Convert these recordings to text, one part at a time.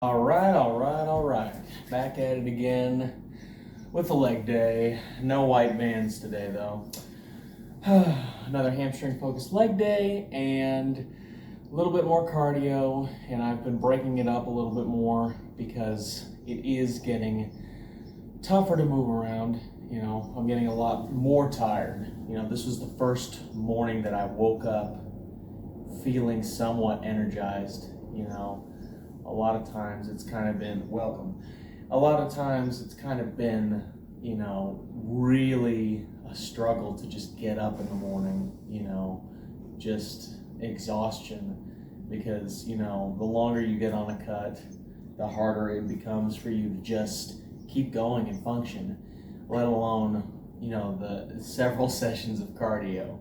All right. Back at it again with the leg day. No white bands today, though. Another hamstring focused leg day and a little bit more cardio. And I've been breaking it up a little bit more because it is getting tougher to move around. I'm getting a lot more tired. This was the first morning that I woke up feeling somewhat energized. A lot of times it's kind of been really a struggle to just get up in the morning, just exhaustion because, the longer you get on a cut, the harder it becomes for you to just keep going and function, let alone, the several sessions of cardio,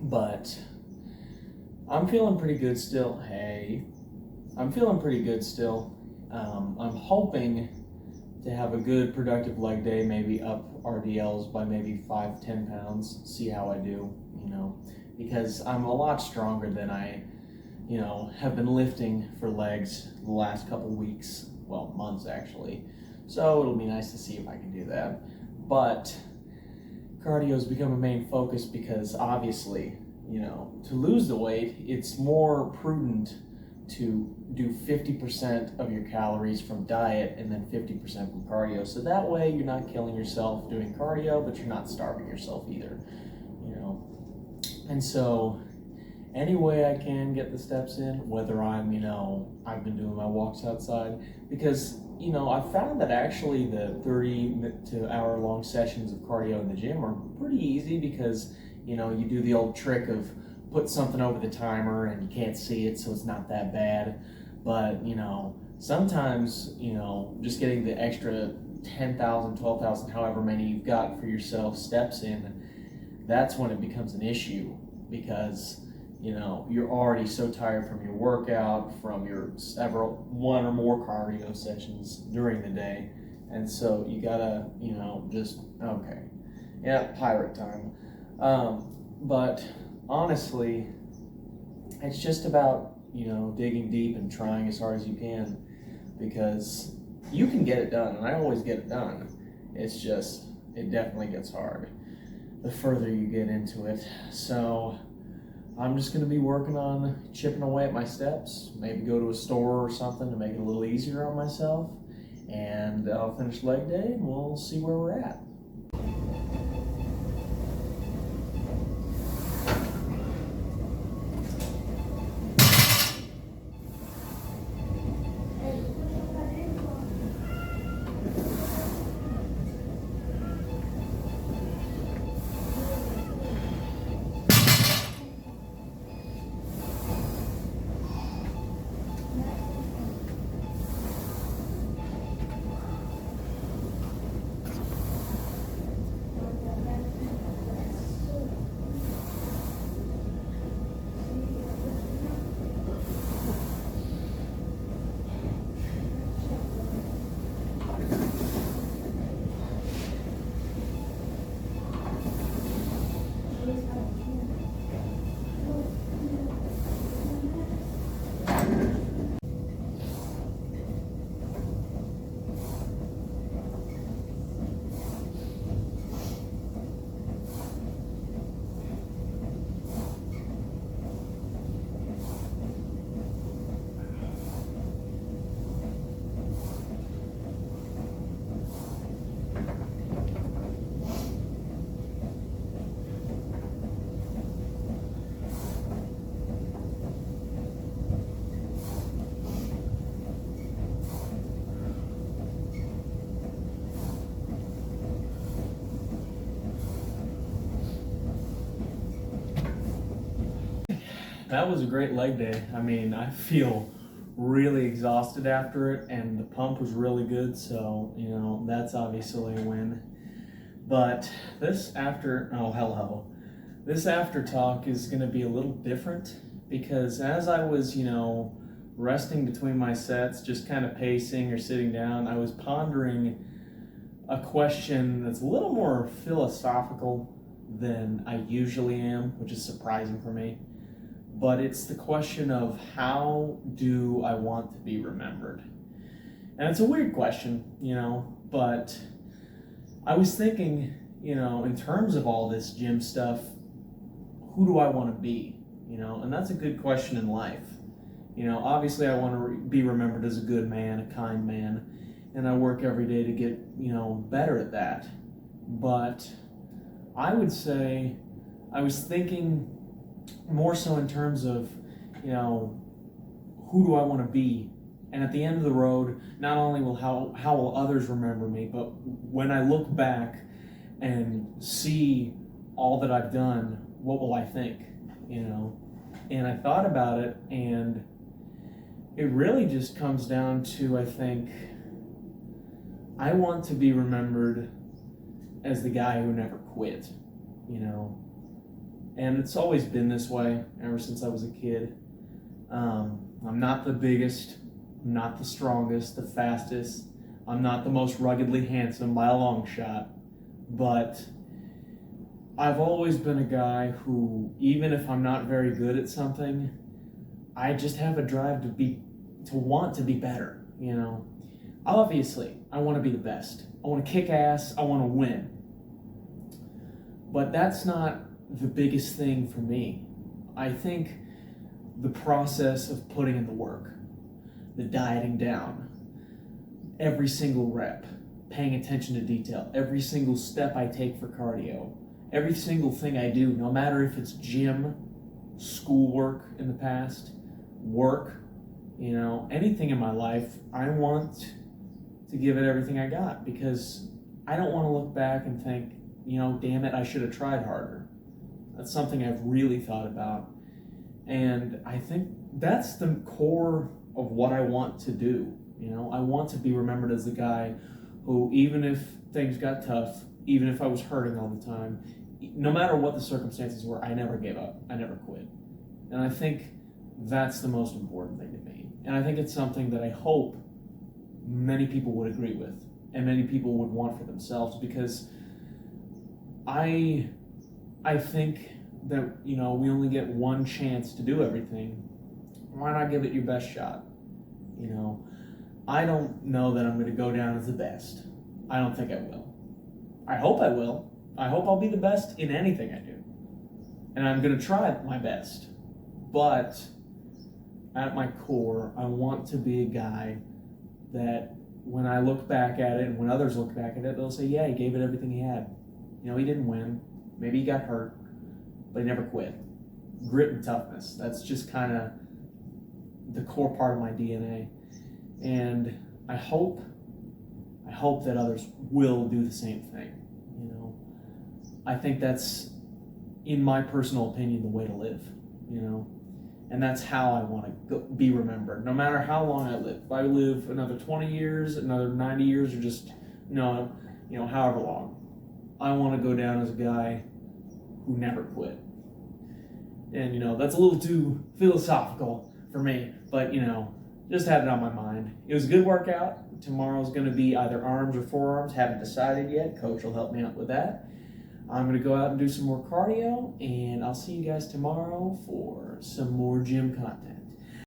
but I'm feeling pretty good still. I'm feeling pretty good still. I'm hoping to have a good productive leg day, maybe up RDLs by maybe 5-10 pounds, see how I do, because I'm a lot stronger than I, have been lifting for legs the last couple weeks, well, months actually. So it'll be nice to see if I can do that. But cardio has become a main focus because obviously, to lose the weight, it's more prudent to do 50% of your calories from diet and then 50% from cardio. So that way you're not killing yourself doing cardio, but you're not starving yourself either, And so any way I can get the steps in, whether I've been doing my walks outside, because, I found that actually the 30 to hour long sessions of cardio in the gym are pretty easy because, you do the old trick of put something over the timer and you can't see it, so it's not that bad. But, sometimes, just getting the extra 10,000, 12,000, however many you've got for yourself steps in, that's when it becomes an issue because, you're already so tired from your workout, from your one or more cardio sessions during the day. And so you gotta, pirate time. But honestly, it's just about, digging deep and trying as hard as you can because you can get it done, and I always get it done. It's just, it definitely gets hard the further you get into it. So I'm just going to be working on chipping away at my steps, maybe go to a store or something to make it a little easier on myself, and I'll finish leg day and we'll see where we're at. That was a great leg day. I feel really exhausted after it, and the pump was really good, so, that's obviously a win. But this after talk is going to be a little different because as I was, resting between my sets, just kind of pacing or sitting down, I was pondering a question that's a little more philosophical than I usually am, which is surprising for me. but it's the question of how do I want to be remembered? And it's a weird question, but I was thinking, in terms of all this gym stuff, who do I want to be? And that's a good question in life. Obviously I want to be remembered as a good man, a kind man, and I work every day to get, better at that. But I would say I was thinking more so in terms of, who do I want to be? And at the end of the road, not only will how will others remember me, but when I look back and see all that I've done, what will I think? And I thought about it, and it really just comes down to, I think, I want to be remembered as the guy who never quit, and it's always been this way ever since I was a kid. I'm not the biggest, I'm not the strongest, the fastest, I'm not the most ruggedly handsome by a long shot, but I've always been a guy who, even if I'm not very good at something, I just have a drive to want to be better, Obviously, I want to be the best. I want to kick ass, I want to win. But that's not the biggest thing for me. I think the process of putting in the work, the dieting down, every single rep, paying attention to detail, every single step I take for cardio, every single thing I do, no matter if it's gym, schoolwork in the past, work, anything in my life, I want to give it everything I got, because I don't want to look back and think, damn it, I should have tried harder. That's something I've really thought about. And I think that's the core of what I want to do. I want to be remembered as the guy who, even if things got tough, even if I was hurting all the time, no matter what the circumstances were, I never gave up. I never quit. And I think that's the most important thing to me. And I think it's something that I hope many people would agree with and many people would want for themselves, because I think that, we only get one chance to do everything. Why not give it your best shot? I don't know that I'm going to go down as the best. I don't think I will. I hope I will. I hope I'll be the best in anything I do. And I'm going to try my best. But at my core, I want to be a guy that when I look back at it and when others look back at it, they'll say, yeah, he gave it everything he had. He didn't win. Maybe he got hurt, but he never quit. Grit and toughness. That's just kind of the core part of my DNA. And I hope that others will do the same thing. I think that's, in my personal opinion, the way to live, and that's how I want to be remembered, no matter how long I live. If I live another 20 years, another 90 years, or just, however long, I want to go down as a guy who never quit. And, that's a little too philosophical for me, but, just had it on my mind. It was a good workout. Tomorrow's going to be either arms or forearms. Haven't decided yet. Coach will help me out with that. I'm going to go out and do some more cardio, and I'll see you guys tomorrow for some more gym content.